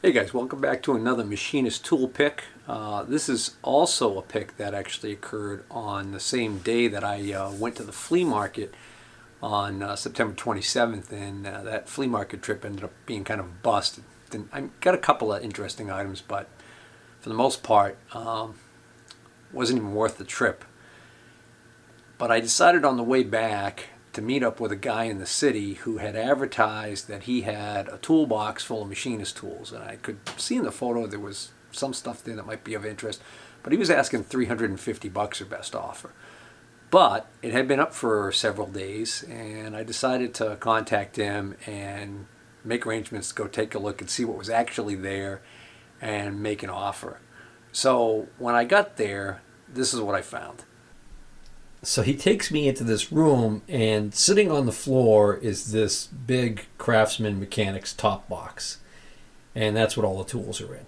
Hey guys, welcome back to another Machinist tool pick. This is also a pick that actually occurred on the same day that I went to the flea market on September 27th, and that flea market trip ended up being kind of a bust. I got a couple of interesting items, but for the most part, wasn't even worth the trip. But I decided on the way back to meet up with a guy in the city who had advertised that he had a toolbox full of machinist tools, and I could see in the photo there was some stuff there that might be of interest, but he was asking $350 or best offer. But it had been up for several days, and I decided to contact him and make arrangements to go take a look and see what was actually there and make an offer. So when I got there, this is what I found. So he takes me into this room, and sitting on the floor is this big Craftsman Mechanics top box. And that's what all the tools are in.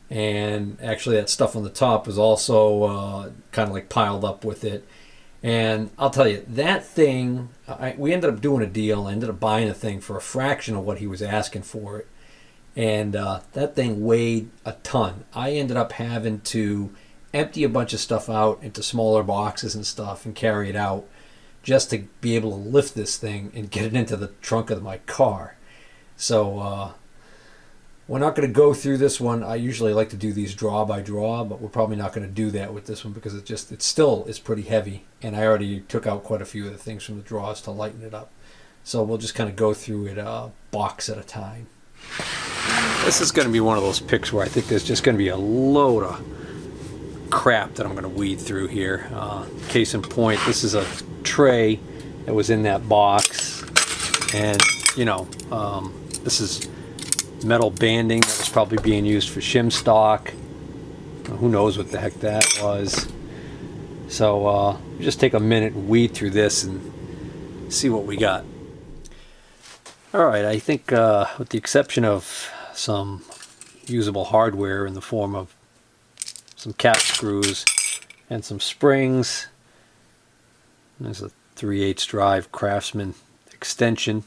And actually that stuff on the top is also kind of like piled up with it. And I'll tell you, that thing, we ended up doing a deal. I ended up buying the thing for a fraction of what he was asking for it. And that thing weighed a ton. I ended up having to empty a bunch of stuff out into smaller boxes and stuff and carry it out just to be able to lift this thing and get it into the trunk of my car. So we're not going to go through this one. I usually like to do these draw by draw, but we're probably not going to do that with this one because it still is pretty heavy, and I already took out quite a few of the things from the draws to lighten it up. So we'll just kind of go through it box at a time. This is going to be one of those picks where I think there's just going to be a load of crap that I'm going to weed through here. Case in point, this is a tray that was in that box, and this is metal banding that was probably being used for shim stock. Who knows what the heck that was. So just take a minute and weed through this and see what we got. Alright, I think with the exception of some usable hardware in the form of some cap screws and some springs. There's a 3/8 drive Craftsman extension.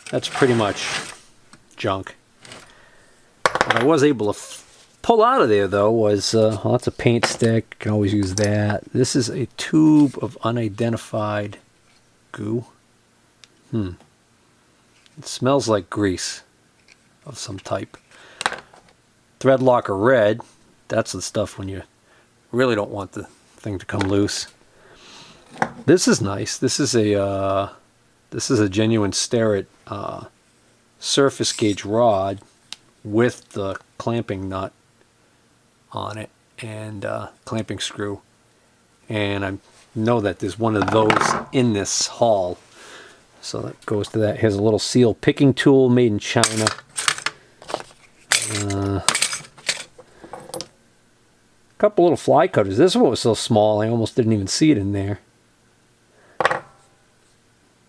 That's pretty much junk. What I was able to pull out of there though was lots of paint stick. Can always use that. This is a tube of unidentified goo. It smells like grease of some type. Thread locker red, that's the stuff when you really don't want the thing to come loose. This is nice. This is a genuine Starrett surface gauge rod with the clamping nut on it and clamping screw. And I know that there's one of those in this haul. So that goes to that. Here's a little seal picking tool made in China. Couple little fly cutters. This one was so small I almost didn't even see it in there.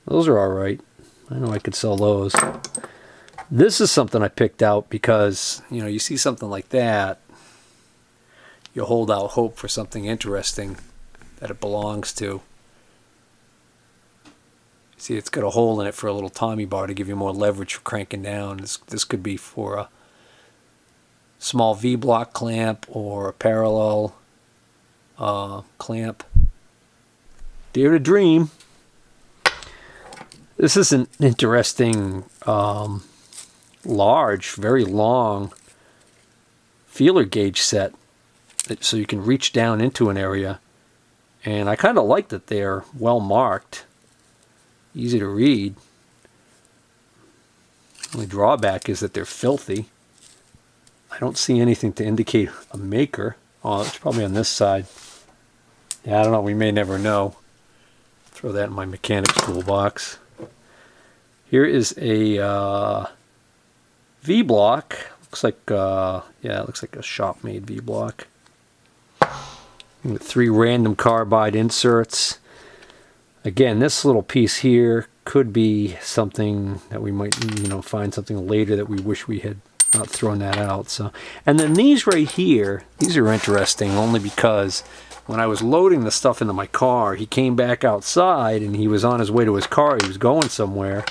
Those are alright. I know I could sell those. This is something I picked out because, you see something like that, you hold out hope for something interesting that it belongs to. See, it's got a hole in it for a little Tommy bar to give you more leverage for cranking down. This could be for a small V-block clamp or a parallel clamp. Dare to dream. This is an interesting, large, very long feeler gauge set, so you can reach down into an area. And I kind of like that they're well marked, easy to read. The only drawback is that they're filthy. I don't see anything to indicate a maker. Oh, it's probably on this side. Yeah, I don't know. We may never know. Throw that in my mechanics toolbox. Here is a V-block. Looks like, yeah, it looks like a shop-made V-block. 3 random carbide inserts. Again, this little piece here could be something that we might, find something later that we wish we had not thrown that out. So, and then these right here, these are interesting only because when I was loading the stuff into my car, he came back outside and he was on his way to his car. He was going somewhere,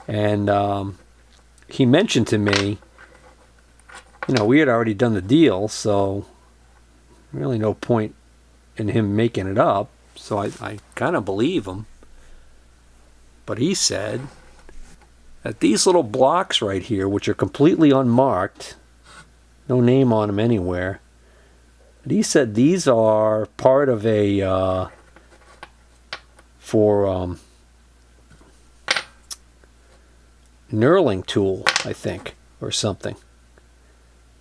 and he mentioned to me you know, we had already done the deal, so really no point in him making it up. So I kind of believe him. But he said that these little blocks right here, which are completely unmarked, no name on them anywhere, but he said these are part of a for knurling tool, I think, or something.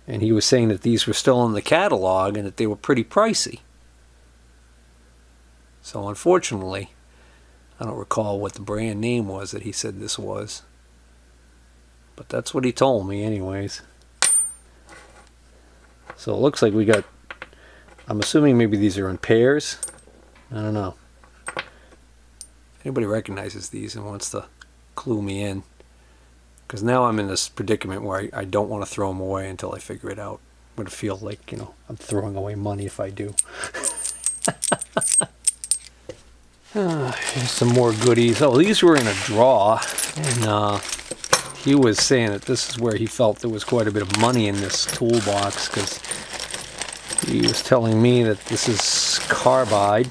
And he was saying that these were still in the catalog and that they were pretty pricey. So unfortunately, I don't recall what the brand name was that he said this was. But that's what he told me anyways. So it looks like we got, I'm assuming maybe these are in pairs. I don't know. Anybody recognizes these and wants to clue me in? Because now I'm in this predicament where I don't want to throw them away until I figure it out. I'm going to feel like, you know, I'm throwing away money if I do. Here's some more goodies. Oh, these were in a drawer. And he was saying that this is where he felt there was quite a bit of money in this toolbox, because he was telling me that this is carbide.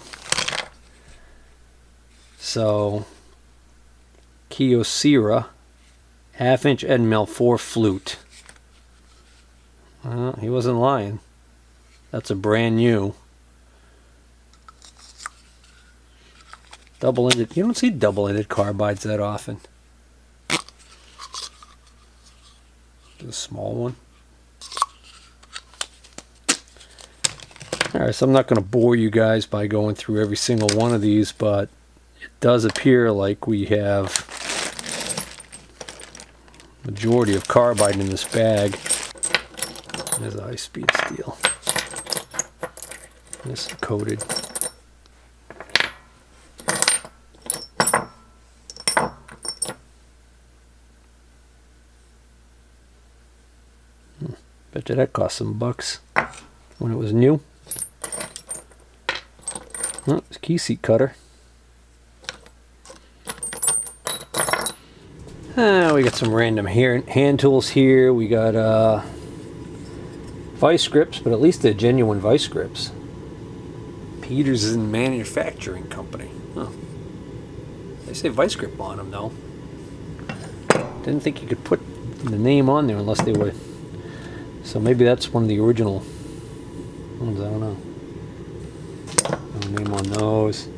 So, Kyocera, 1/2-inch end mill 4 flute. Well, he wasn't lying. That's a brand new. Double-ended. You don't see double-ended carbides that often. The small one. Alright, so I'm not going to bore you guys by going through every single one of these, but it does appear like we have majority of carbide in this bag. There's high-speed steel. This is coated. Bet you that cost some bucks when it was new. Oh, it's a key seat cutter. We got some random hand tools here. We got vice grips, but at least they're genuine vice grips. Peterson Manufacturing Company. Huh. They say vice grip on them though. Didn't think you could put the name on there unless they were. So maybe that's one of the original ones. I don't know. No name on those.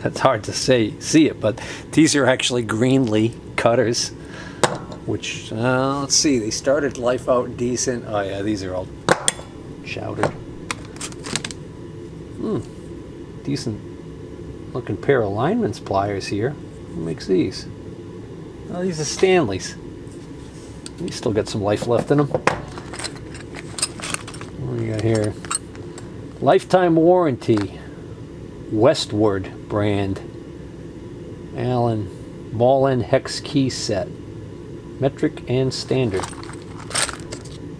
It's hard to see it, but these are actually Greenlee cutters, which, let's see, they started life out decent. Oh yeah, these are all shouted. Decent looking pair of lineman's pliers here. Who makes these? Oh, these are Stanley's. These still got some life left in them. What do we got here? Lifetime warranty. Westward brand. Allen ball end hex key set. Metric and standard.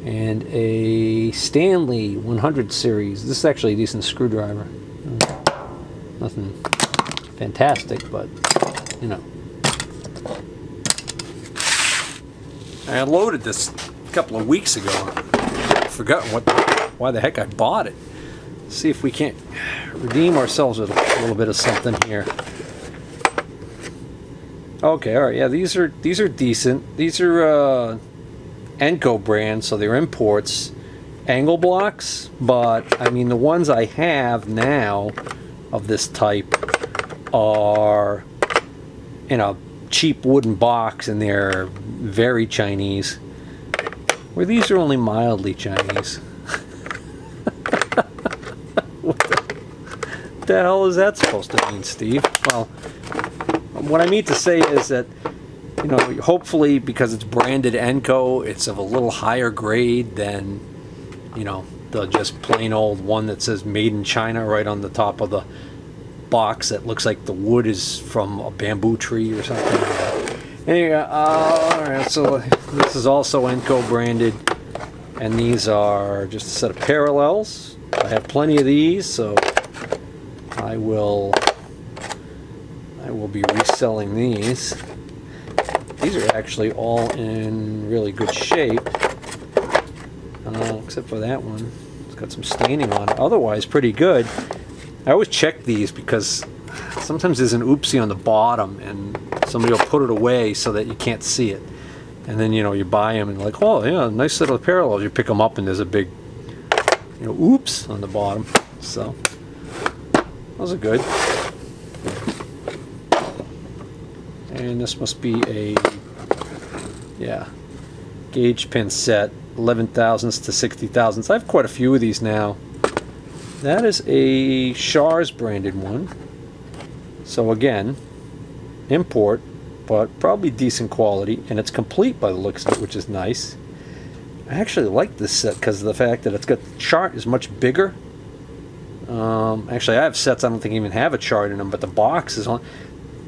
And a Stanley 100 series. This is actually a decent screwdriver. Nothing fantastic, but you know. I unloaded this a couple of weeks ago. I've forgotten why the heck I bought it. Let's see if we can't redeem ourselves with a little bit of something here. Okay, all right, yeah, these are decent. These are Enco brand, so they're imports. Angle blocks, but I mean the ones I have now of this type are in a cheap wooden box, and they're very Chinese. Where these are only mildly Chinese. What the hell is that supposed to mean, Steve? Well, what I mean to say is that, you know, hopefully because it's branded Enco, it's of a little higher grade than, you know, the just plain old one that says made in China right on the top of the box that looks like the wood is from a bamboo tree or something. Anyway, alright, so this is also Enco branded, and these are just a set of parallels. I have plenty of these, so I will be reselling these. These are actually all in really good shape. except for that one. It's got some staining on it. Otherwise, pretty good. I always check these because sometimes there's an oopsie on the bottom and somebody will put it away so that you can't see it. And then, you know, you buy them and like, oh yeah, nice set of parallels. You pick them up and there's a big, you know, oops on the bottom. So those are good. And this must be a, yeah, gauge pin set, 11 thousandths to 60 thousandths. I have quite a few of these now. That is a Shars branded one. So again, import, but probably decent quality, and it's complete by the looks of it, which is nice. I actually like this set because of the fact that it's got the chart is much bigger. Actually, I have sets I don't think even have a chart in them, but the box is on.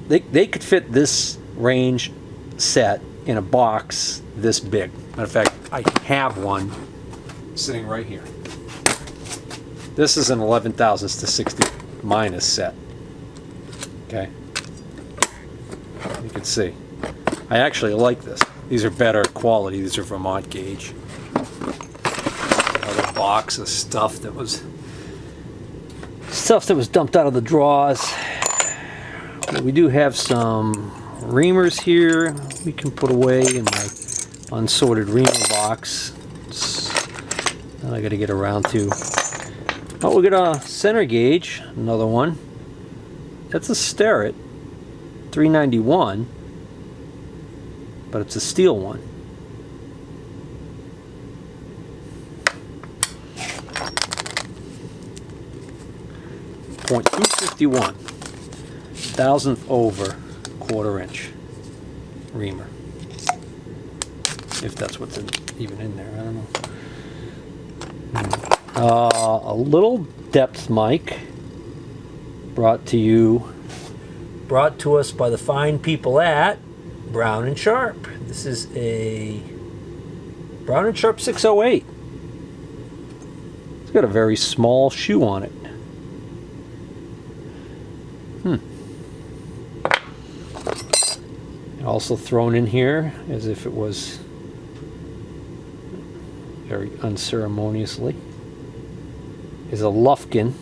They could fit this range set in a box this big. Matter of fact, I have one sitting right here. This is an 11 thousandths to 60 minus set. Okay. You can see. I actually like this. These are better quality. These are Vermont gauge. Another box of stuff that was dumped out of the drawers. But we do have some Reamers here we can put away in my unsorted Reamer box. That I got to get around to. Oh, we got a center gauge, another one. That's a Starrett 391, but it's a steel one. .251, thousandth over quarter inch Reamer. If that's what's even in there, I don't know. A little depth mic brought to us by the fine people at Brown and Sharp. This is a Brown and Sharp 608. It's got a very small shoe on it. Also thrown in here as if it was very unceremoniously is a Lufkin.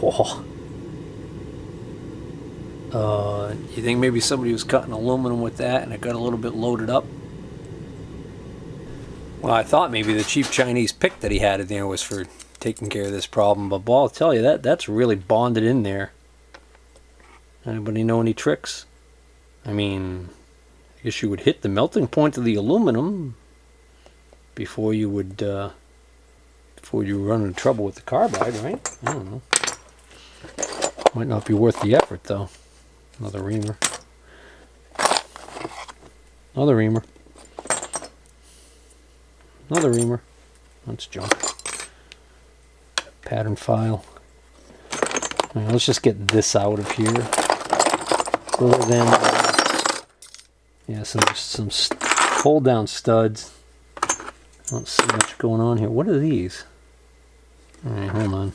Whoa. You think maybe somebody was cutting aluminum with that and it got a little bit loaded up? Well, I thought maybe the cheap Chinese pick that he had in there was for taking care of this problem, but boy, I'll tell you, that's really bonded in there. Anybody know any tricks? I mean, I guess you would hit the melting point of the aluminum before you would run into trouble with the carbide, right? I don't know. Might not be worth the effort, though. Another Reamer. Another Reamer. Another Reamer. That's junk. Pattern file. All right, let's just get this out of here. Other than, yeah, some fold down studs. I don't see much going on here. What are these? All right, hold on.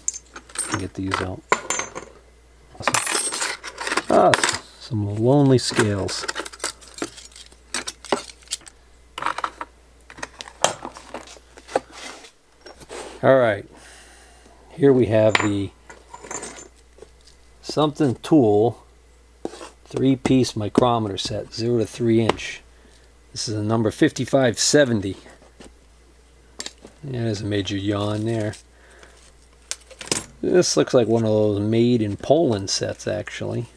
Get these out. Awesome. Ah, some lonely scales. All right. Here we have the Something Tool 3-piece micrometer set, 0 to 3 inch. This is a number 5570. Yeah, there's a major yawn there. This looks like one of those made in Poland sets, actually.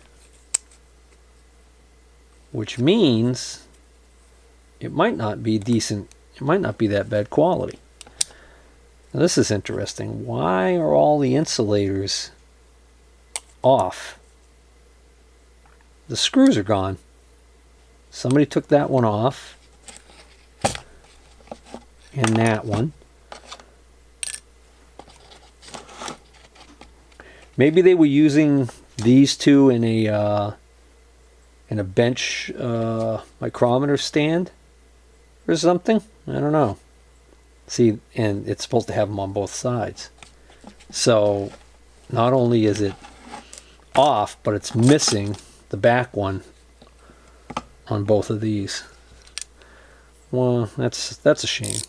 Which means it might not be decent, it might not be that bad quality. Now this is interesting. Why are all the insulators off? The screws are gone. Somebody took that one off. And that one. Maybe they were using these two in a bench micrometer stand or something. I don't know. See, and it's supposed to have them on both sides. So not only is it off, but it's missing the back one on both of these. Well, that's a shame.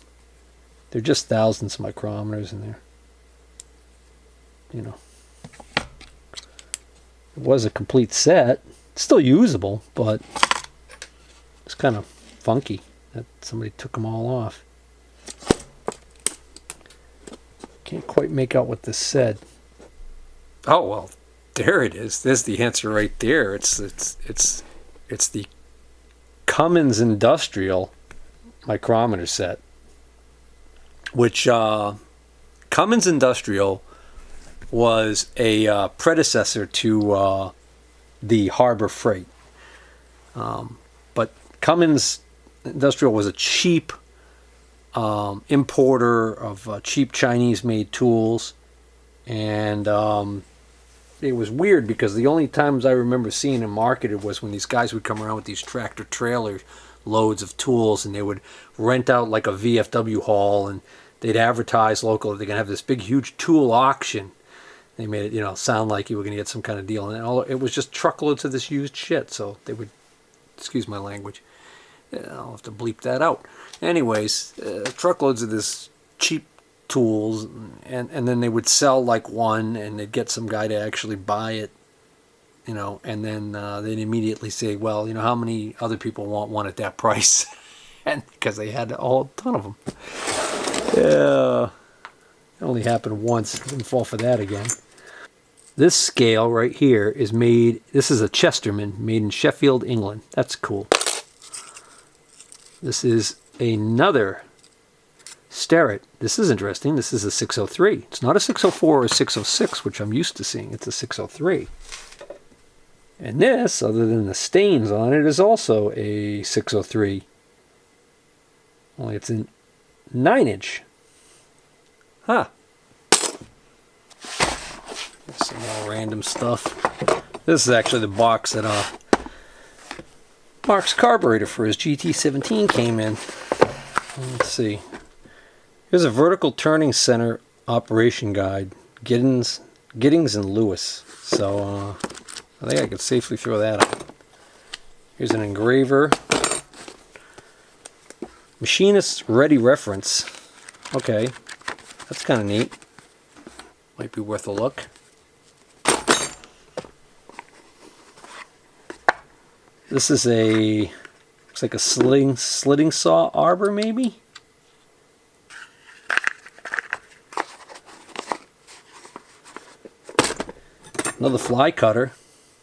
They're just thousands of micrometers in there. You know, it was a complete set. It's still usable, but it's kind of funky that somebody took them all off. Can't quite make out what this said. Oh well, there it is. There's the answer right there. It's the Cummins Industrial micrometer set, which Cummins Industrial was a predecessor to the Harbor Freight. But Cummins Industrial was a cheap importer of cheap Chinese-made tools, and it was weird because the only times I remember seeing them marketed was when these guys would come around with these tractor trailer loads of tools, and they would rent out like a VFW hall, and they'd advertise locally they're gonna have this big huge tool auction. They made it, you know, sound like you were gonna get some kind of deal, and it was just truckloads of this used shit. So they would, excuse my language, I'll have to bleep that out. Anyways, truckloads of this cheap tools, and then they would sell like one, and they'd get some guy to actually buy it, you know, and then they'd immediately say, well, you know, how many other people want one at that price? And because they had a whole ton of them. Yeah, it only happened once. Didn't fall for that again. This scale right here is made, this is a Chesterman made in Sheffield, England. That's cool. This is another Starrett. This is interesting. This is a 603. It's not a 604 or a 606, which I'm used to seeing. It's a 603. And this, other than the stains on it, is also a 603. Only it's in 9-inch. Huh. Some more random stuff. This is actually the box that Mark's carburetor for his GT17 came in. Let's see. Here's a vertical turning center operation guide. Giddings and Lewis. So I think I could safely throw that out. Here's an engraver. Machinist ready reference. Okay, that's kind of neat. Might be worth a look. This is a, looks like a slitting saw arbor maybe? Another fly cutter.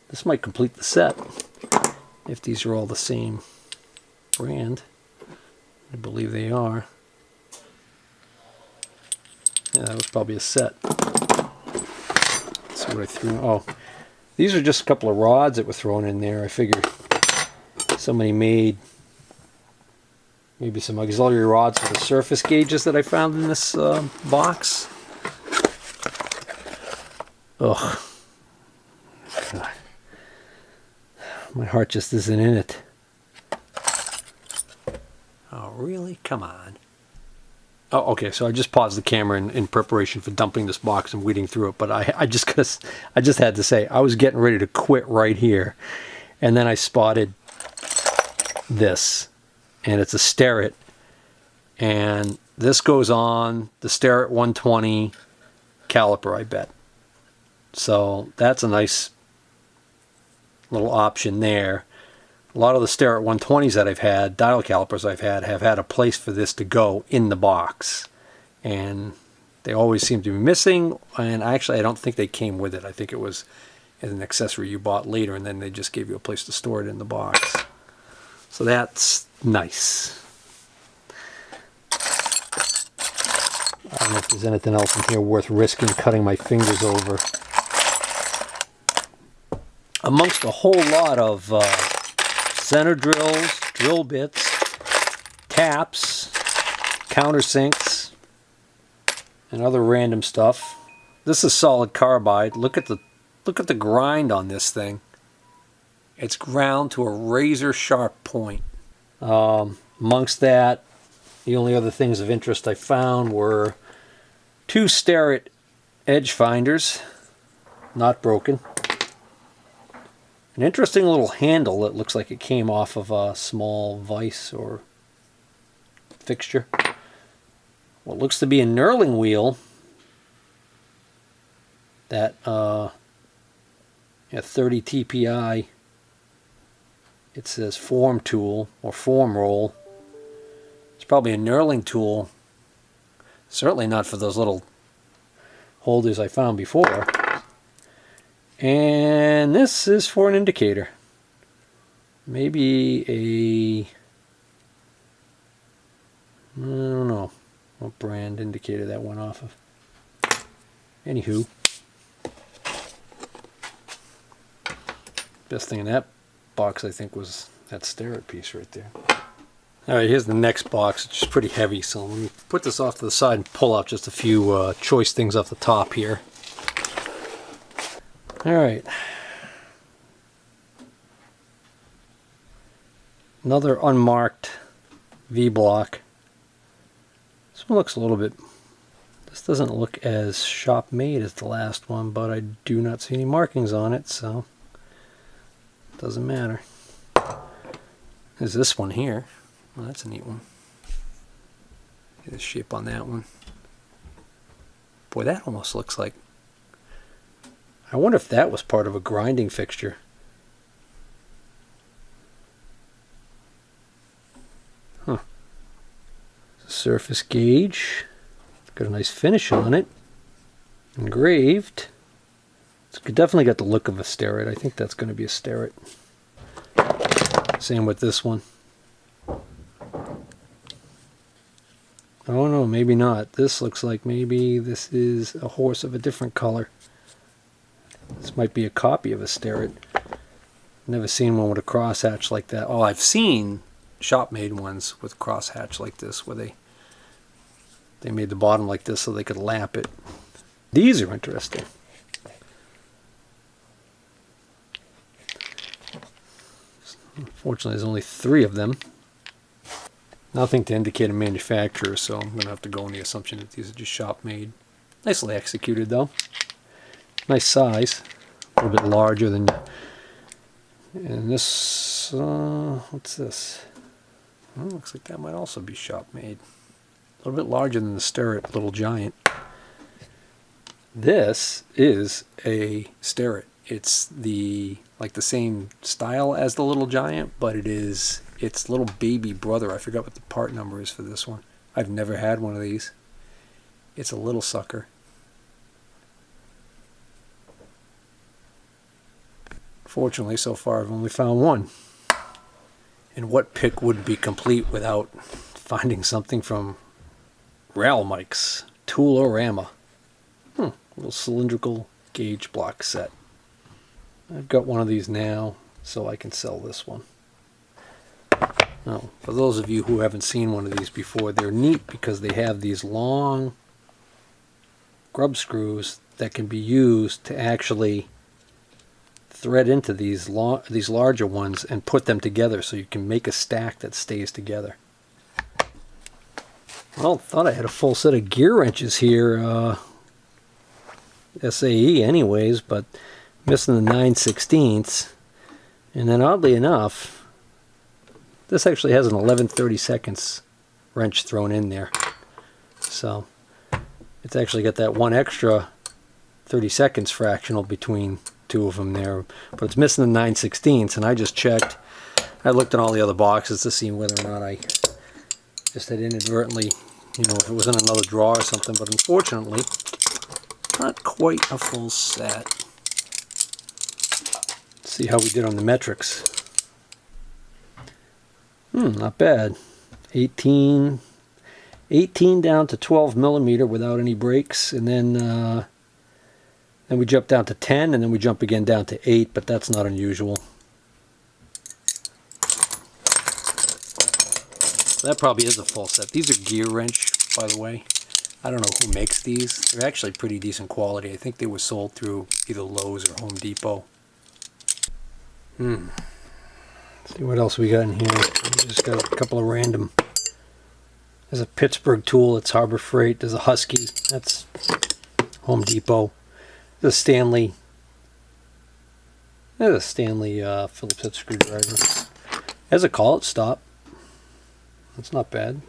This might complete the set if these are all the same brand. I believe they are. Yeah, that was probably a set. Let's see what I threw. Oh, these are just a couple of rods that were thrown in there. I figured somebody made maybe some auxiliary rods for the surface gauges that I found in this box. Ugh. God. My heart just isn't in it. Oh, really? Come on. Oh, okay. So I just paused the camera in preparation for dumping this box and weeding through it. But I just had to say, I was getting ready to quit right here, and then I spotted this, and it's a Starrett, and this goes on the Starrett 120 caliper, I bet. So that's a nice little option there. A lot of the Starrett 120s that I've had, dial calipers I've had, have had a place for this to go in the box. And they always seem to be missing, and actually I don't think they came with it. I think it was an accessory you bought later, and then they just gave you a place to store it in the box. So that's nice. I don't know if there's anything else in here worth risking cutting my fingers over. Amongst a whole lot of center drills, drill bits, taps, countersinks, and other random stuff. This is solid carbide. Look at the grind on this thing. It's ground to a razor sharp point. Amongst that, the only other things of interest I found were 2 Starrett edge finders, not broken. An interesting little handle that looks like it came off of a small vise or fixture. What looks to be a knurling wheel that 30 TPI. It says form tool or form roll. It's probably a knurling tool. Certainly not for those little holders I found before. And this is for an indicator. Maybe a, I don't know what brand indicator that went off of. Anywho, best thing in that box I think was that sterret piece right there. Alright, here's the next box, which is pretty heavy, so let me put this off to the side and pull out just a few choice things off the top here. Alright. Another unmarked V-block. This one looks a little bit... This doesn't look as shop made as the last one, but I do not see any markings on it, so it doesn't matter. There's this one here. Well, that's a neat one. Get the shape on that one. Boy, that almost looks like... I wonder if that was part of a grinding fixture. Huh. Surface gauge. Got a nice finish on it. Engraved. It's definitely got the look of a sterret. I think that's going to be a sterret. Same with this one. Oh no, maybe not. This looks like maybe this is a horse of a different color. This might be a copy of a sterret. Never seen one with a crosshatch like that. Oh, I've seen shop-made ones with crosshatch like this, where they made the bottom like this so they could lap it. These are interesting. Unfortunately, there's only 3 of them. Nothing to indicate a manufacturer, so I'm going to have to go on the assumption that these are just shop-made. Nicely executed, though. Nice size. A little bit larger than... And this... what's this? Well, looks like that might also be shop-made. A little bit larger than the sterret Little Giant. This is a sterret. It's like the same style as the Little Giant, but it's little baby brother. I forgot what the part number is for this one. I've never had one of these. It's a little sucker. Fortunately, so far I've only found one. And what pick would be complete without finding something from Reamers, Tool-O-Rama? Little cylindrical gauge block set. I've got one of these now, so I can sell this one. Now, for those of you who haven't seen one of these before, they're neat because they have these long grub screws that can be used to actually thread into these larger ones and put them together so you can make a stack that stays together. Well, thought I had a full set of gear wrenches here, SAE anyways, but missing the 9/16. And then oddly enough, this actually has an 11/32 wrench thrown in there. So it's actually got that one extra 30 seconds fractional between 2 of them there, but it's missing the 9/16, and I just checked. I looked in all the other boxes to see whether or not I just had inadvertently, if it was in another drawer or something, but unfortunately, not quite a full set. Let's see how we did on the metrics. Not bad. 18 down to 12 millimeter without any breaks, and then we jump down to 10, and then we jump again down to 8, but that's not unusual. So that probably is a full set. These are gear wrench, by the way. I don't know who makes these. They're actually pretty decent quality. I think they were sold through either Lowe's or Home Depot. Let's see what else we got in here. We just got a couple of random. There's a Pittsburgh tool. It's Harbor Freight. There's a Husky. That's Home Depot. The Stanley There's a Stanley Phillips head screwdriver. Has a call it stop. That's not bad.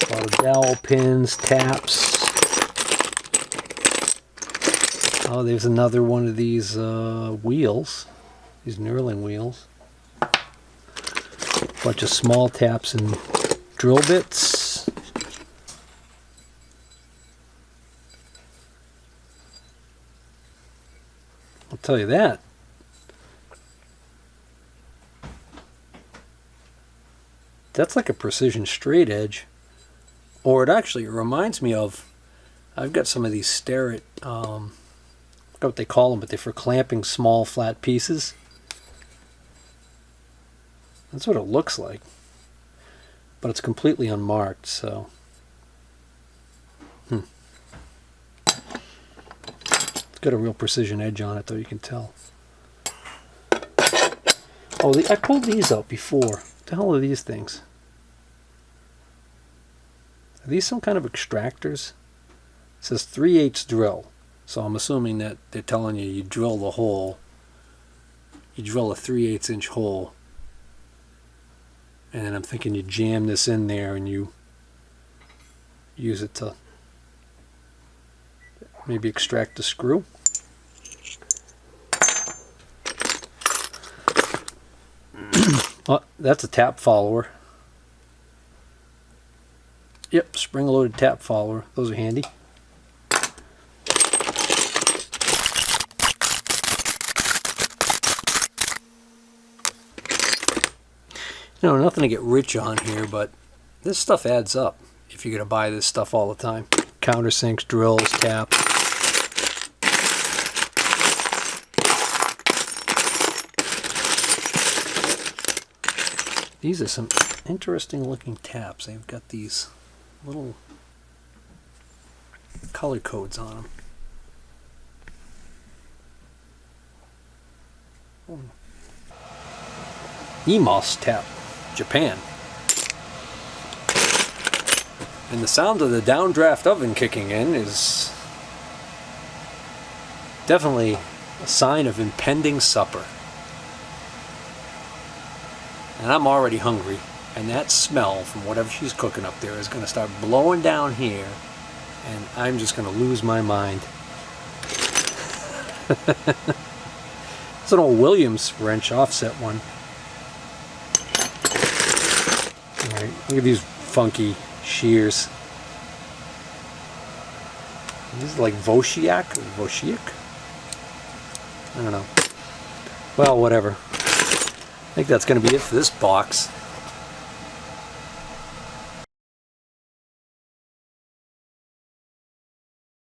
A lot of dowel pins, taps. Oh, there's another one of these wheels. These knurling wheels. Bunch of small taps and drill bits. I'll tell you that. That's like a precision straight edge. Or it actually reminds me of, I've got some of these Starrett, I forgot what they call them, but they're for clamping small flat pieces. That's what it looks like. But it's completely unmarked, so. It's got a real precision edge on it, though, you can tell. Oh, I pulled these out before. What the hell are these things? Are these some kind of extractors? It says 3/8 drill. So I'm assuming that they're telling you you drill the hole. You drill a 3/8 inch hole. And then I'm thinking you jam this in there and you use it to maybe extract the screw. Oh, that's a tap follower. Yep, spring-loaded tap follower. Those are handy. You know, nothing to get rich on here, but this stuff adds up if you're going to buy this stuff all the time. Countersinks, drills, taps. These are some interesting looking taps. They've got these little color codes on them. EMOS tap, Japan. And the sound of the downdraft oven kicking in is definitely a sign of impending supper. And I'm already hungry, and that smell from whatever she's cooking up there is going to start blowing down here, and I'm just going to lose my mind. It's an old Williams wrench offset one. Alright, look at these funky shears. These are like Wozniak or Wozniak? I don't know. Well, whatever. I think that's going to be it for this box.